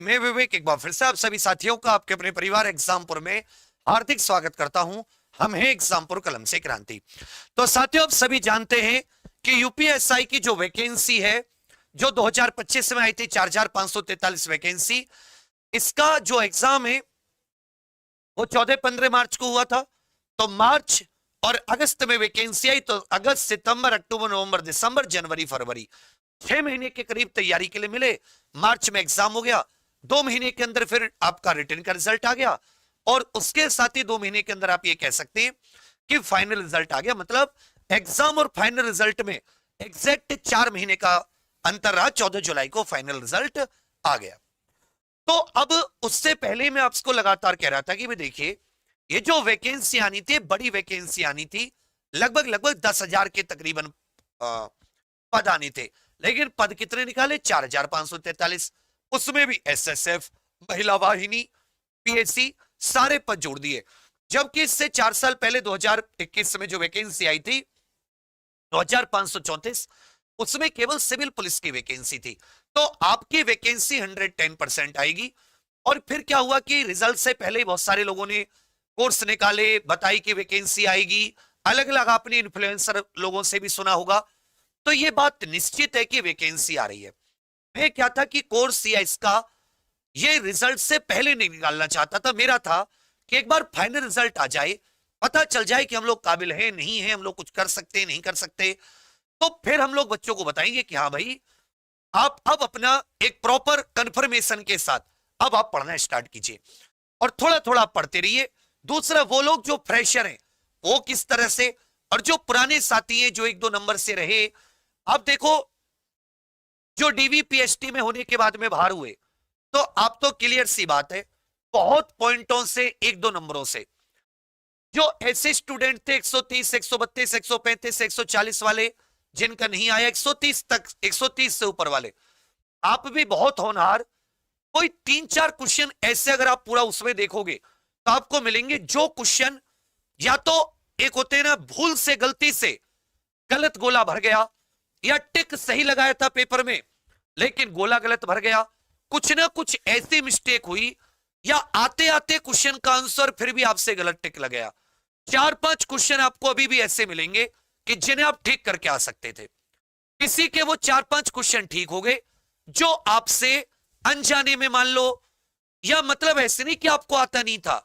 मैं विवेक एक बार फिर से आप सभी साथियों का आपके अपने परिवार एग्जामपुर में हार्दिक स्वागत करता हूं। हम हैं एग्जामपुर कलम से क्रांति। तो साथियों, आप सभी जानते हैं कि यूपीएसआई की जो वैकेंसी है, जो 2025 में आई थी 4543 वैकेंसी, इसका जो एग्जाम है वो 14-15 मार्च को हुआ था। तो मार्च और अगस्त में वैकेंसी आई, तो अगस्त, सितंबर, अक्टूबर, नवंबर, दिसंबर, जनवरी, फरवरी, 6 महीने के करीब तैयारी के लिए मिले। मार्च में एग्जाम हो गया, 2 महीने के अंदर फिर आपका रिटर्न का रिजल्ट आ गया, और उसके साथ ही 2 महीने के अंदर आप ये कह सकते हैं कि फाइनल रिजल्ट आ गया। मतलब एग्जाम और फाइनल रिजल्ट में एग्जैक्ट 4 महीने का अंतर रहा। 14 जुलाई को फाइनल रिजल्ट आ गया। तो अब उससे पहले मैं आपको लगातार कह रहा था कि भाई देखिए, ये जो वैकेंसी आनी थी, बड़ी वैकेंसी आनी थी, लगभग लगभग 10,000 के तकरीबन पद आने थे। लेकिन पद कितने निकाले? 4,543। उसमें भी एसएसएफ, महिला वाहिनी, पीएससी, सारे पद जोड़ दिए। जबकि इससे 4 साल पहले 2021 में जो वैकेंसी आई थी 2,534, उसमें केवल सिविल पुलिस की वैकेंसी थी। तो आपकी वैकेंसी 110% आएगी। और फिर क्या हुआ कि रिजल्ट से पहले ही बहुत सारे लोगों ने कोर्स निकाले, बताई कि वैकेंसी आएगी। अलग अलग आपने इन्फ्लुएंसर लोगों से भी सुना होगा। तो ये बात निश्चित है कि वैकेंसी आ रही है। मैं क्या था कि कोर्स या इसका ये रिजल्ट से पहले नहीं निकालना चाहता था। मेरा था कि एक बार फाइनल रिजल्ट आ जाए, पता चल जाए कि हम लोग काबिल हैं नहीं हैं, हम लोग कुछ कर सकते हैं नहीं कर सकते, तो फिर हम लोग बच्चों को बताएंगे कि हाँ भाई, आप अब अपना एक प्रॉपर कंफर्मेशन के साथ अब आप पढ़ना स्टार्ट कीजिए, और थोड़ा थोड़ा पढ़ते रहिए। दूसरा, वो लोग जो फ्रेशर हैं वो किस तरह से, और जो पुराने साथी हैं जो 1-2 नंबर से रहे, आप देखो, जो डीवीपीएसटी में होने के बाद में बाहर हुए, तो आप तो क्लियर सी बात है, बहुत पॉइंटों से, 1-2 नंबरों से, जो ऐसे स्टूडेंट थे 130, 132, 135, 140 वाले, जिनका नहीं आया 130 तक, 130 से ऊपर वाले, आप भी बहुत होनहार। कोई 3-4 क्वेश्चन ऐसे अगर आप पूरा उसमें देखोगे तो आपको मिलेंगे जो क्वेश्चन या तो एक होते हैं ना, भूल से, गलती से गलत गोला भर गया, या टिक सही लगाया था पेपर में लेकिन गोला गलत भर गया, कुछ ना कुछ ऐसी मिस्टेक हुई, या आते आते क्वेश्चन का आंसर फिर भी आपसे गलत टिक लग गया। 4-5 क्वेश्चन आपको अभी भी ऐसे मिलेंगे कि जिन्हें आप ठीक करके आ सकते थे। किसी के वो 4-5 क्वेश्चन ठीक हो गए जो आपसे अनजाने में, मान लो, या मतलब ऐसे नहीं कि आपको आता नहीं था,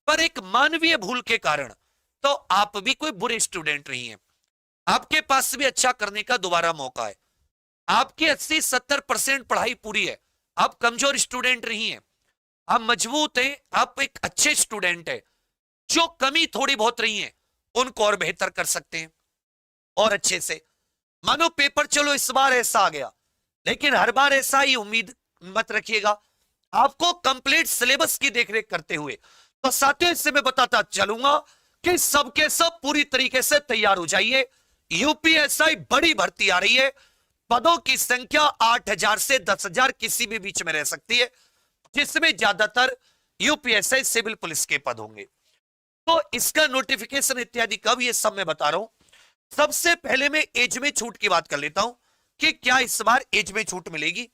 पर एक मानवीय भूल के कारण, तो आप भी कोई बुरे स्टूडेंट नहीं है। आपके पास भी अच्छा करने का दोबारा मौका है। आपकी 80-70% पढ़ाई पूरी है। आप कमजोर स्टूडेंट नहीं है, आप मजबूत हैं, आप एक अच्छे स्टूडेंट है। जो कमी थोड़ी बहुत रही है उनको और बेहतर कर सकते हैं, और अच्छे से। मानो पेपर चलो इस बार ऐसा आ गया, लेकिन हर बार ऐसा ही उम्मीद मत रखिएगा। आपको कंप्लीट सिलेबस की देखरेख करते हुए, तो साथियों, इससे मैं बताता चलूंगा कि सबके सब पूरी तरीके से तैयार हो जाइए। यूपीएसआई बड़ी भर्ती आ रही है। पदों की संख्या 8,000 से 10,000 किसी भी बीच में रह सकती है, जिसमें ज्यादातर यूपीएसआई सिविल पुलिस के पद होंगे। तो इसका नोटिफिकेशन इत्यादि कब, ये सब मैं बता रहा हूं। सबसे पहले मैं एज में छूट की बात कर लेता हूं कि क्या इस बार एज में छूट मिलेगी।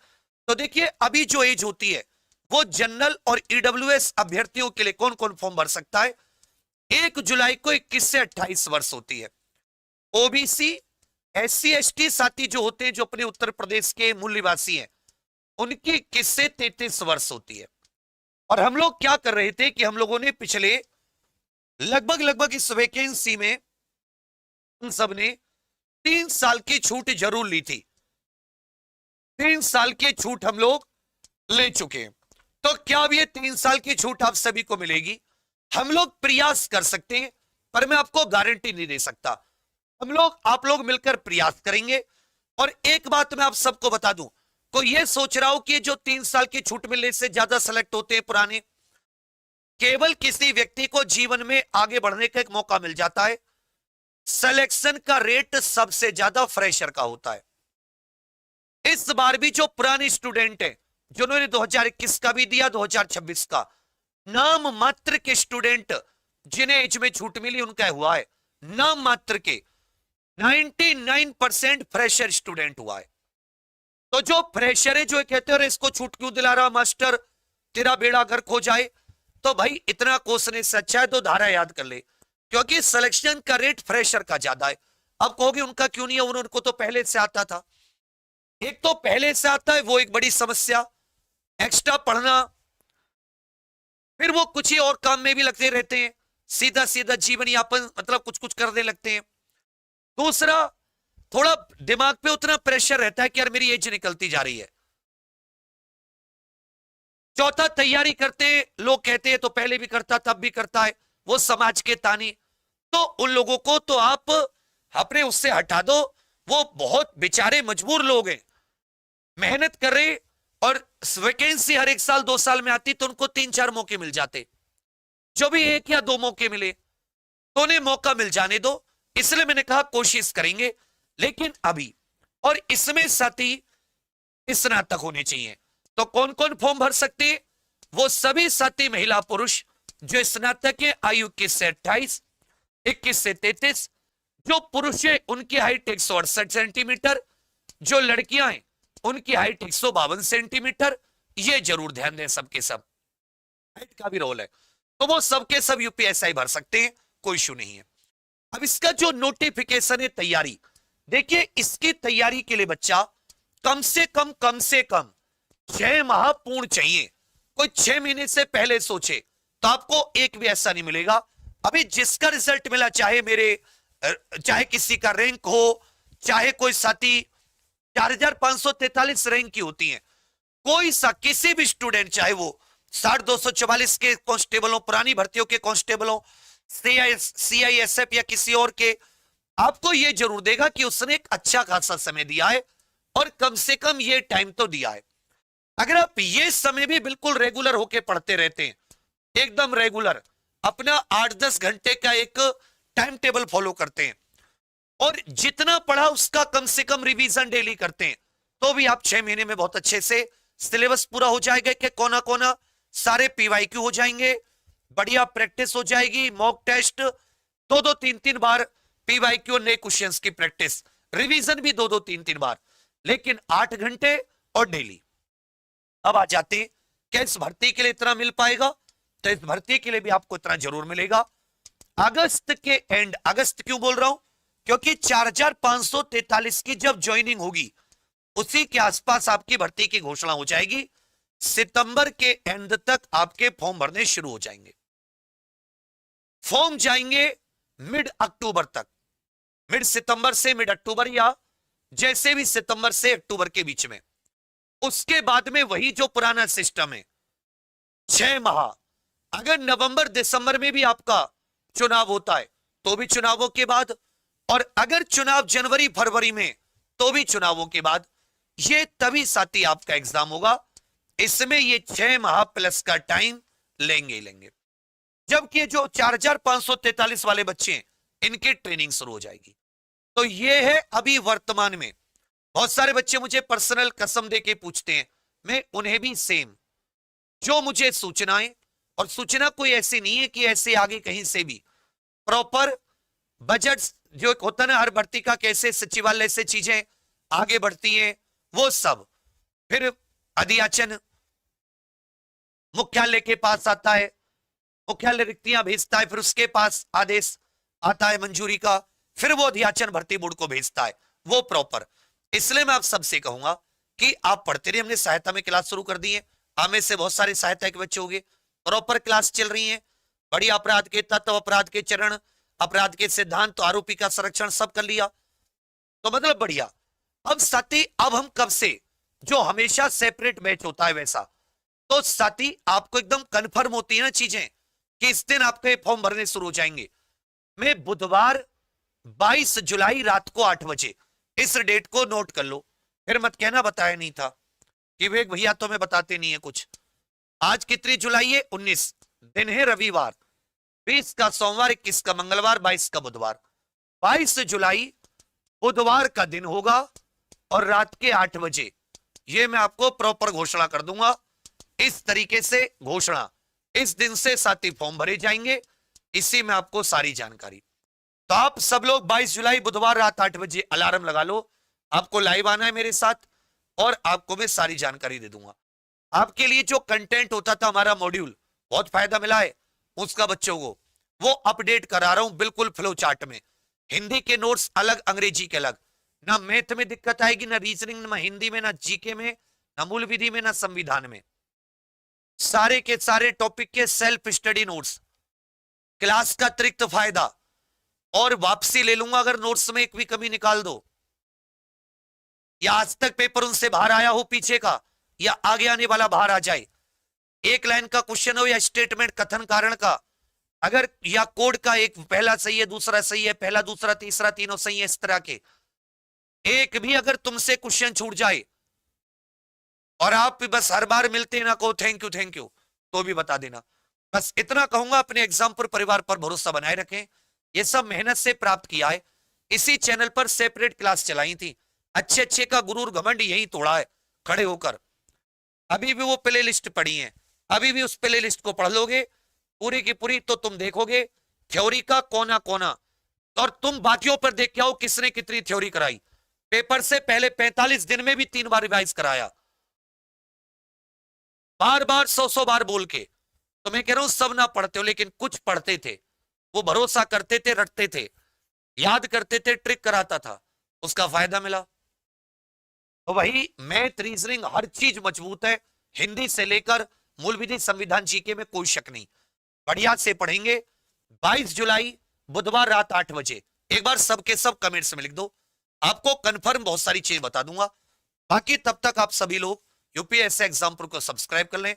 तो देखिए, अभी जो एज होती है वो जनरल और ईडब्ल्यूएस अभ्यर्थियों के लिए कौन कौन फॉर्म भर सकता है, 1 जुलाई को 21 से 28 वर्ष होती है। ओबीसी, एससी एसटी साथी जो होते हैं, जो अपने उत्तर प्रदेश के मूल निवासी हैं, उनकी 21 से 33 वर्ष होती है। और हम लोग क्या कर रहे थे कि हम लोगों ने पिछले लगभग लगभग इस वैकेंसी में उन सब ने 3 साल की छूट जरूर ली थी। 3 साल की छूट हम लोग ले चुके हैं। तो क्या अब ये 3 साल की छूट आप सभी को मिलेगी? हम लोग प्रयास कर सकते हैं, पर मैं आपको गारंटी नहीं दे सकता। हम लोग, आप लोग मिलकर प्रयास करेंगे। और एक बात मैं आप सबको बता दूं, कोई ये सोच रहा हो कि जो 3 साल की छूट मिलने से ज्यादा सेलेक्ट होते हैं पुराने, केवल किसी व्यक्ति को जीवन में आगे बढ़ने का एक मौका मिल जाता है। सिलेक्शन का रेट सबसे ज्यादा फ्रेशर का होता है। इस बार भी जो पुराने स्टूडेंट हैं, जिन्होंने 2021 का भी दिया, 2026 का, नाम मात्र के स्टूडेंट जिन्हें एज में छूट मिली उनका हुआ है, नाम मात्र के 99% फ्रेशर स्टूडेंट हुआ है। तो जो प्रेशर है, जो कहते हैं इसको छूट क्यों दिला रहा मास्टर, तेरा बेड़ा गर्क हो जाए, तो भाई इतना कोसने से अच्छा है तो धारा याद कर ले, क्योंकि सिलेक्शन का रेट फ्रेशर का ज्यादा है। अब कहोगे उनका क्यों नहीं है, उनको तो पहले से आता था। एक तो पहले से आता है वो एक बड़ी समस्या, एक्स्ट्रा पढ़ना, फिर वो कुछ ही और काम में भी लगते रहते हैं, सीधा सीधा जीवन यापन मतलब कुछ कुछ करने लगते हैं। दूसरा, थोड़ा दिमाग पे उतना प्रेशर रहता है कि यार मेरी एज निकलती जा रही है। चौथा, तैयारी करते लोग कहते हैं तो पहले भी करता तब भी करता है, वो समाज के ताने, तो उन लोगों को तो आप अपने उससे हटा दो, वो बहुत बेचारे मजबूर लोग हैं, मेहनत कर रहे, और वैकेंसी हर एक साल 2 साल में आती तो उनको 3-4 मौके मिल जाते, जो भी 1 या 2 मौके मिले तो उन्हें मौका मिल जाने दो। इसलिए मैंने कहा कोशिश करेंगे, लेकिन अभी, और इसमें साथी स्नातक होने चाहिए। तो कौन कौन फॉर्म भर सकते हैं? वो सभी साथी महिला पुरुष जो स्नातक है, आयु 21 से 28, 21 से 33। जो पुरुष है उनकी हाइट 168 सेंटीमीटर, जो लड़कियां हैं उनकी हाइट 152 सेंटीमीटर। ये जरूर ध्यान दें, सबके सब हाइट का भी रोल है, तो वो सबके सब यूपीएसआई भर सकते हैं, कोई इशू नहीं है। अब इसका जो नोटिफिकेशन है, तैयारी देखिए, इसकी तैयारी के लिए बच्चा कम से कम 6 माह पूर्ण चाहिए। कोई 6 महीने से पहले सोचे तो आपको एक भी ऐसा नहीं मिलेगा। अभी जिसका रिजल्ट मिला, चाहे किसी का रैंक हो, चाहे कोई साथी 4543 रैंक की होती है, कोई सा किसी भी स्टूडेंट, चाहे वो 6244 के कांस्टेबल हो, पुरानी भर्तियों के कांस्टेबल हो, CISF या किसी और के, आपको यह जरूर देगा कि उसने एक अच्छा खासा समय दिया है और कम से कम ये टाइम तो दिया है। अगर आप ये समय भी बिल्कुल रेगुलर होके पढ़ते रहते हैं, एकदम रेगुलर अपना 8-10 घंटे का एक टाइम टेबल फॉलो करते हैं, और जितना पढ़ा उसका कम से कम रिवीजन डेली करते हैं, तो भी आप 6 महीने में बहुत अच्छे से सिलेबस पूरा हो जाएगा कि कोना कोना सारे PYQ हो जाएंगे, बढ़िया प्रैक्टिस हो जाएगी, मॉक टेस्ट 2-2, 3-3 बार PYQ, नए क्वेश्चंस की प्रैक्टिस, रिवीजन भी 2-2, 3-3 बार, लेकिन 8 घंटे और डेली। अब आ जाते हैं, क्या इस भर्ती के लिए इतना मिल पाएगा? तो इस भर्ती के लिए भी आपको इतना जरूर मिलेगा। अगस्त के एंड, अगस्त क्यों बोल रहा हूं? क्योंकि 4543 की जब ज्वाइनिंग होगी, उसी के आसपास आपकी भर्ती की घोषणा हो जाएगी। सितंबर के एंड तक आपके फॉर्म भरने शुरू हो जाएंगे। फॉर्म जाएंगे मिड अक्टूबर तक, मिड सितंबर से मिड अक्टूबर, या जैसे भी सितंबर से अक्टूबर के बीच में। उसके बाद में वही जो पुराना सिस्टम है, 6 माह। अगर नवंबर दिसंबर में भी आपका चुनाव होता है तो भी चुनावों के बाद, और अगर चुनाव जनवरी फरवरी में तो भी चुनावों के बाद, ये तभी साथी आपका एग्जाम होगा। इसमें ये 6 माह प्लस का टाइम लेंगे ही लेंगे। जबकि जो 4543 वाले बच्चे हैं, इनकी ट्रेनिंग शुरू हो जाएगी। तो ये है अभी वर्तमान में। बहुत सारे बच्चे मुझे पर्सनल कसम देके पूछते हैं, मैं उन्हें भी सेम, जो मुझे सूचनाएं, और सूचना कोई ऐसी नहीं है कि ऐसे आगे कहीं से भी, प्रॉपर बजट जो होता है ना हर भर्ती का, कैसे सचिवालय से चीजें आगे बढ़ती हैं, वो सब फिर अध्याचन मुख्यालय के पास आता है, मुख्यालय रिक्तियां भेजता है, फिर उसके पास आदेश आता है मंजूरी का, फिर वो अध्याचन भर्ती बोर्ड को भेजता है, वो प्रॉपर। इसलिए मैं आप सबसे कहूंगा कि आप पढ़ते रहिए। हमने सहायता में क्लास शुरू कर दी है, आप में से बहुत सारे सहायता के बच्चे होंगे, प्रॉपर क्लास चल रही है, बड़ी अपराध के तत्व, अपराध के चरण, अपराध के सिद्धांत, तो आरोपी का संरक्षण सब कर लिया, तो मतलब बढ़िया। अब साथी, अब हम कब से, जो हमेशा सेपरेट बैच होता है वैसा, तो साथी आपको एकदम कंफर्म होती है ना चीजें कि इस दिन आपके फॉर्म भरने शुरू हो जाएंगे। मैं बुधवार 22 जुलाई रात को 8 बजे, इस डेट को नोट कर लो, फिर मत कहना बताया नहीं था कि वे भैया तो मैं बताते नहीं है कुछ। आज कितनी जुलाई है? 19, दिन है रविवार, 20 का सोमवार, 21 का मंगलवार, 22 का बुधवार। 22 जुलाई बुधवार का दिन होगा और रात के 8 बजे, ये मैं आपको प्रॉपर घोषणा कर दूंगा। इस तरीके से घोषणा, इस दिन से साथी फॉर्म भरे जाएंगे, इसी में आपको सारी जानकारी। तो आप सब लोग 22 जुलाई बुधवार रात 8 बजे अलार्म लगा लो, आपको लाइव आना है मेरे साथ। और आपको मैं सारी जानकारी दे दूंगा। आपके लिए जो कंटेंट होता था हमारा मॉड्यूल, बहुत फायदा मिला है उसका बच्चों को, वो अपडेट करा रहा हूं बिल्कुल फ्लो चार्ट में। हिंदी के नोट्स अलग, अंग्रेजी के अलग। ना मैथ में दिक्कत आएगी, ना रीजनिंग, ना हिंदी में, ना जीके में, ना मूल विधि में, ना संविधान में। सारे के सारे टॉपिक के सेल्फ स्टडी नोट्स, क्लास का अतिरिक्त फायदा, और वापसी ले लूंगा अगर नोट्स में एक भी कमी निकाल दो, या आज तक पेपर उनसे बाहर आया हो पीछे का, या आगे आने वाला बाहर आ जाए, एक लाइन का क्वेश्चन हो या स्टेटमेंट कथन कारण का, अगर या कोड का एक पहला सही है, दूसरा सही है, पहला दूसरा तीसरा तीनों सही है, इस तरह के एक भी अगर तुमसे क्वेश्चन छूट जाए और आप बस हर बार मिलते ना कहो थैंक यू, तो भी बता देना। बस इतना कहूंगा, अपने एग्जाम पर, परिवार पर भरोसा बनाए रखें। ये सब मेहनत से प्राप्त किया है। इसी चैनल पर सेपरेट क्लास चलाई थी, अच्छे अच्छे का गुरूर घमंड यही तोड़ा है खड़े होकर। अभी भी वो प्ले लिस्ट पड़ी है, अभी भी उस प्ले लिस्ट को पढ़ लोगे पूरी की पूरी, तो तुम देखोगे थ्योरी का कोना कोना। और तुम बाकियों पर देख के आओ किसने कितनी थ्योरी कराई। पेपर से पहले 45 दिन में भी 3 बार रिवाइज कराया, बार बार 100 बार बोल के। तो मैं कह रहा हूं सब ना पढ़ते हो, लेकिन कुछ पढ़ते थे, वो भरोसा करते थे, रटते थे, याद करते थे, ट्रिक कराता था, उसका फायदा मिला। तो वही मैथ, रीजनिंग, हर चीज मजबूत है, हिंदी से लेकर मूल विधि, संविधान, जीके में कोई शक नहीं। बढ़िया से पढ़ेंगे। 22 जुलाई बुधवार रात 8 बजे एक बार सबके सब कमेंट्स में लिख दो, आपको कंफर्म बहुत सारी चीज बता दूंगा। बाकी तब तक आप सभी लोग यूपीएससी एग्जाम को सब्सक्राइब कर लें,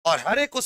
और हर एक